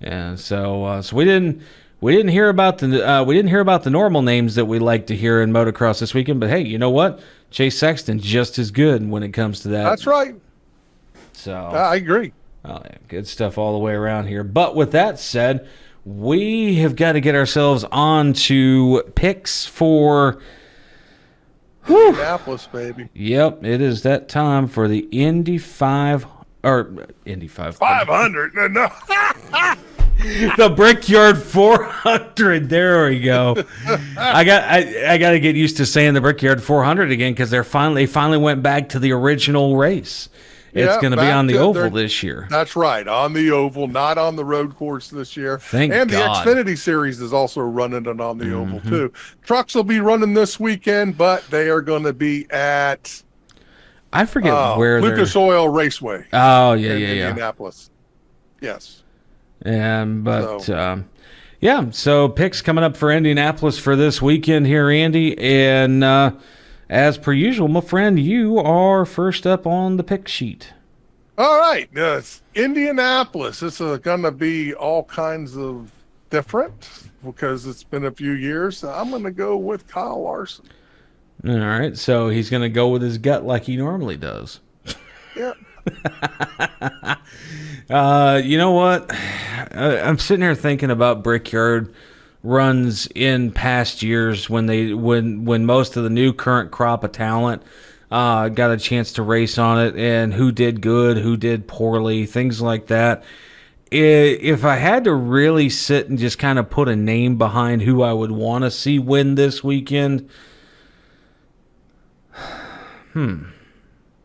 Yeah, so we didn't hear about the normal names that we like to hear in motocross this weekend, but hey, you know what? Chase Sexton just as good when it comes to that. That's right. So I agree. Oh, yeah, good stuff all the way around here. But with that said, we have got to get ourselves on to picks for Indianapolis, baby. Yep, it is that time for the Indy 500. No. The Brickyard 400. There we go. I got to get used to saying the Brickyard 400 again because they finally went back to the original race. It's going to be on the oval this year. That's right, on the oval, not on the road course this year. Thank God. The Xfinity Series is also running it on the oval too. Trucks will be running this weekend, but they are going to be at I forget where Lucas Oil Raceway. Oh yeah, Indianapolis. Yes. So picks coming up for Indianapolis for this weekend here, Andy. And as per usual, my friend, you are first up on the pick sheet. All right. Yes. Indianapolis. This is going to be all kinds of different because it's been a few years. I'm going to go with Kyle Larson. All right. So he's going to go with his gut like he normally does. Yeah. You know what? I'm sitting here thinking about Brickyard runs in past years when most of the new current crop of talent got a chance to race on it, and who did good, who did poorly, things like that. If I had to really sit and just kind of put a name behind who I would want to see win this weekend,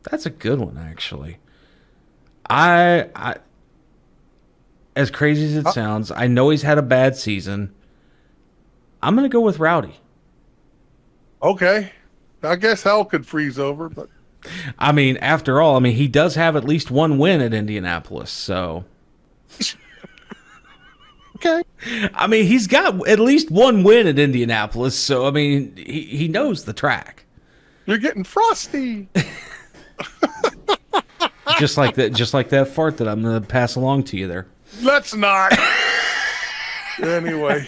that's a good one, actually. I as crazy as it sounds, I know he's had a bad season. I'm going to go with Rowdy. Okay. I guess hell could freeze over, but I mean, after all, he does have at least one win at Indianapolis, so okay. He's got at least one win at Indianapolis, so he knows the track. You're getting frosty. just like that fart that I'm going to pass along to you there. Let's not. Anyway.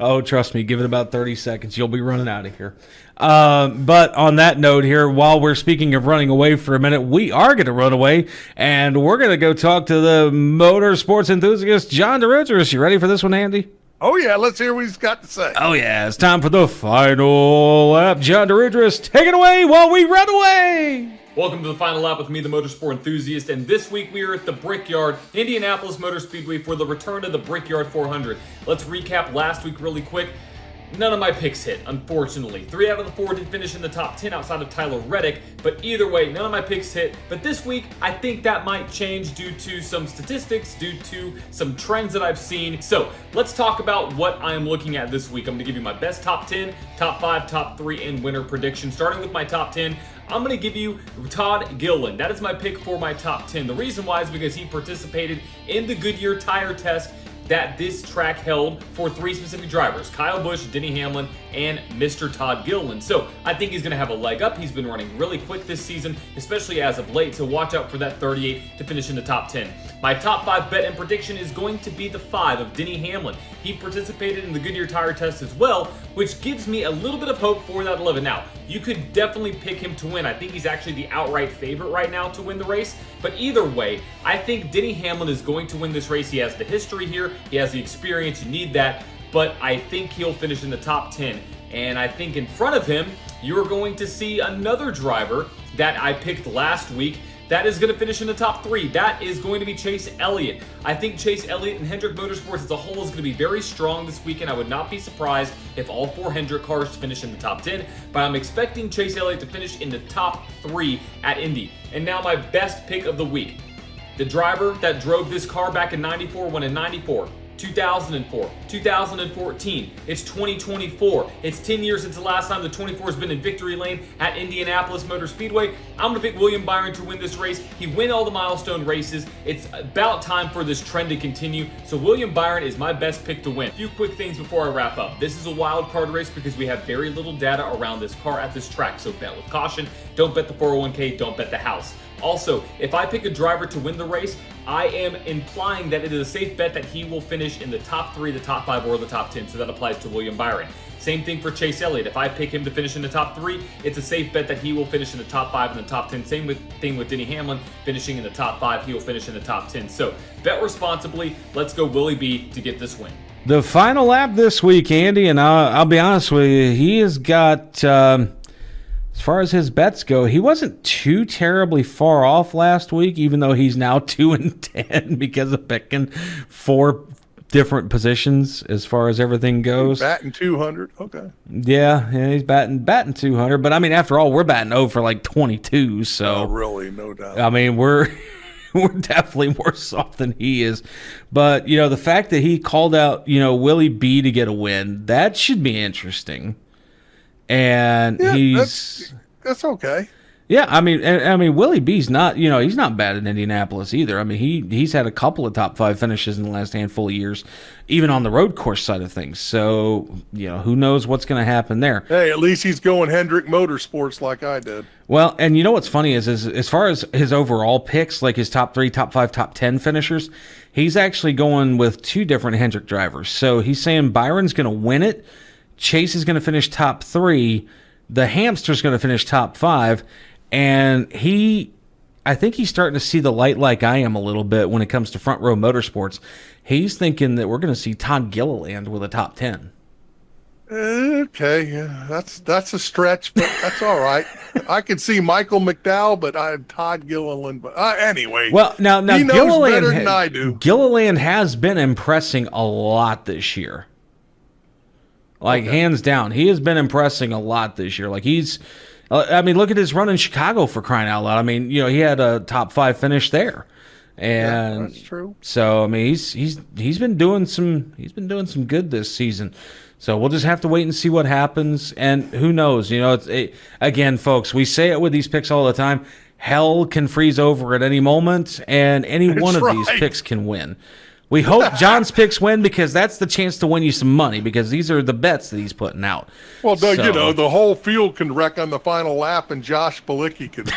Oh, trust me, give it about 30 seconds. You'll be running out of here. But on that note here, while we're speaking of running away for a minute, we are going to run away, and we're going to go talk to the motorsports enthusiast, John DeRogeris. You ready for this one, Andy? Oh, yeah. Let's hear what he's got to say. Oh, yeah. It's time for the final lap. John DeRogeris, take it away while we run away. Welcome to the final lap with me, the motorsport enthusiast, and this week we are at the Brickyard, Indianapolis Motor Speedway for the return of the Brickyard 400. Let's recap last week really quick. None of my picks hit, unfortunately. 3 out of the 4 did finish in the top 10 outside of Tyler Reddick, but either way, none of my picks hit. But this week, I think that might change due to some statistics, due to some trends that I've seen. So let's talk about what I'm looking at this week. I'm going to give you my best top 10, top 5, top 3, and winner prediction. Starting with my top 10, I'm going to give you Todd Gilliland. That is my pick for my top 10. The reason why is because he participated in the Goodyear tire test that this track held for 3 specific drivers: Kyle Busch, Denny Hamlin, and Mr. Todd Gilliland. So I think he's going to have a leg up. He's been running really quick this season, especially as of late, so watch out for that 38 to finish in the top 10. My top 5 bet and prediction is going to be the 5 of Denny Hamlin. He participated in the Goodyear tire test as well, which gives me a little bit of hope for that 11. Now, you could definitely pick him to win. I think he's actually the outright favorite right now to win the race. But either way, I think Denny Hamlin is going to win this race. He has the history here. He has the experience. You need that. But I think he'll finish in the top 10. And I think in front of him, you're going to see another driver that I picked last week that is going to finish in the top 3. That is going to be Chase Elliott. I think Chase Elliott and Hendrick Motorsports as a whole is going to be very strong this weekend. I would not be surprised if all 4 Hendrick cars finish in the top 10, but I'm expecting Chase Elliott to finish in the top 3 at Indy. And now my best pick of the week. The driver that drove this car back in 94 won in 94, 2004, 2014. It's 2024. It's 10 years since the last time the 24 has been in victory lane at Indianapolis Motor Speedway. I'm going to pick William Byron to win this race. He win all the milestone races. It's about time for this trend to continue. So William Byron is my best pick to win. A few quick things before I wrap up. This is a wild card race because we have very little data around this car at this track. So bet with caution. Don't bet the 401k. Don't bet the house. Also, if I pick a driver to win the race, I am implying that it is a safe bet that he will finish in the top 3, the top 5, or the top 10. So that applies to William Byron. Same thing for Chase Elliott. If I pick him to finish in the top 3, it's a safe bet that he will finish in the top 5 and the top 10. Same thing with Denny Hamlin, finishing in the top 5. He will finish in the top 10. So bet responsibly. Let's go Willie B to get this win. The final lap this week, Andy, and I'll be honest with you, he has got... as far as his bets go, he wasn't too terribly far off last week, even though he's now 2-10 because of picking 4 different positions as far as everything goes. Batting 200, okay. Yeah, he's batting 200. But I mean, after all, we're batting 0 for like 22. So oh, really, no doubt. I mean, we're definitely worse off than he is. But you know, the fact that he called out, Willie B to get a win, that should be interesting. And yeah, that's okay. Yeah, I mean, Willie B's not, he's not bad in Indianapolis either. I mean, he's had a couple of top 5 finishes in the last handful of years, even on the road course side of things. So, who knows what's going to happen there? Hey, at least he's going Hendrick Motorsports like I did. Well, and you know what's funny is as far as his overall picks, like his top 3, top 5, top 10 finishers, he's actually going with 2 different Hendrick drivers. So he's saying Byron's going to win it. Chase is going to finish top 3. The Hamster's going to finish top 5. And I think he's starting to see the light like I am a little bit when it comes to front row motorsports. He's thinking that we're going to see Todd Gilliland with a top 10. Okay, yeah, that's a stretch, but that's all right. I could see Michael McDowell, but I had Todd Gilliland. But anyway, well, now he knows Gilliland better than I do. Gilliland has been impressing a lot this year. Like, hands down, he has been impressing a lot this year. Like, look at his run in Chicago, for crying out loud. I mean, he had a top 5 finish there. And yeah, that's true. So, I mean, he's been doing some good this season. So we'll just have to wait and see what happens. And who knows? Again, folks, we say it with these picks all the time. Hell can freeze over at any moment, and any one of these picks can win. We hope John's picks win because that's the chance to win you some money because these are the bets that he's putting out. Well, the whole field can wreck on the final lap and Josh Bilicki can win.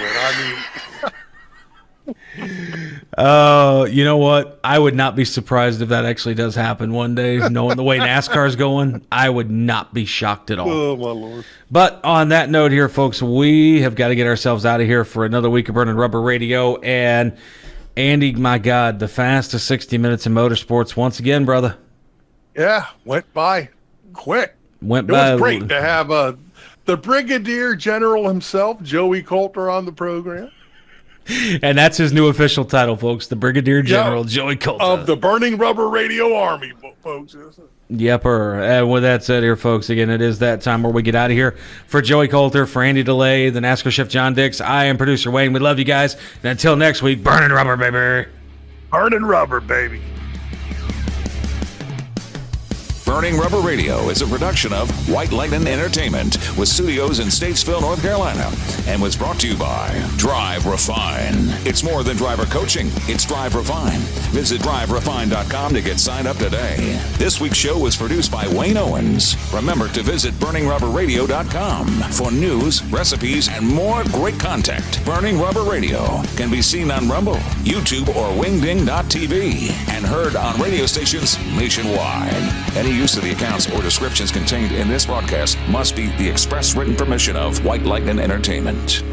You know what? I would not be surprised if that actually does happen one day. Knowing the way NASCAR's going, I would not be shocked at all. Oh, my Lord. But on that note here, folks, we have got to get ourselves out of here for another week of Burning Rubber Radio. And Andy, my God, the fastest 60 minutes in motorsports once again, brother. Yeah, went by quick. It was great to have the Brigadier General himself, Joey Coulter, on the program. And that's his new official title, folks, the Brigadier General, Joey Coulter. Of the Burning Rubber Radio Army, folks. Yepper. And with that said here, folks, again, it is that time where we get out of here. For Joey Coulter, for Andy DeLay, the NASCAR chef John Dix, I am producer Wayne. We love you guys. And until next week, burning rubber, baby. Burning rubber, baby. Burning Rubber Radio is a production of White Lightning Entertainment with studios in Statesville, North Carolina, and was brought to you by Drive Refine. It's more than driver coaching, it's Drive Refine. Visit driverefine.com to get signed up today. This week's show was produced by Wayne Owens. Remember to visit burningrubberradio.com for news, recipes, and more great content. Burning Rubber Radio can be seen on Rumble, YouTube, or wingding.tv and heard on radio stations nationwide. Any use of the accounts or descriptions contained in this broadcast must be the express written permission of White Lightning Entertainment.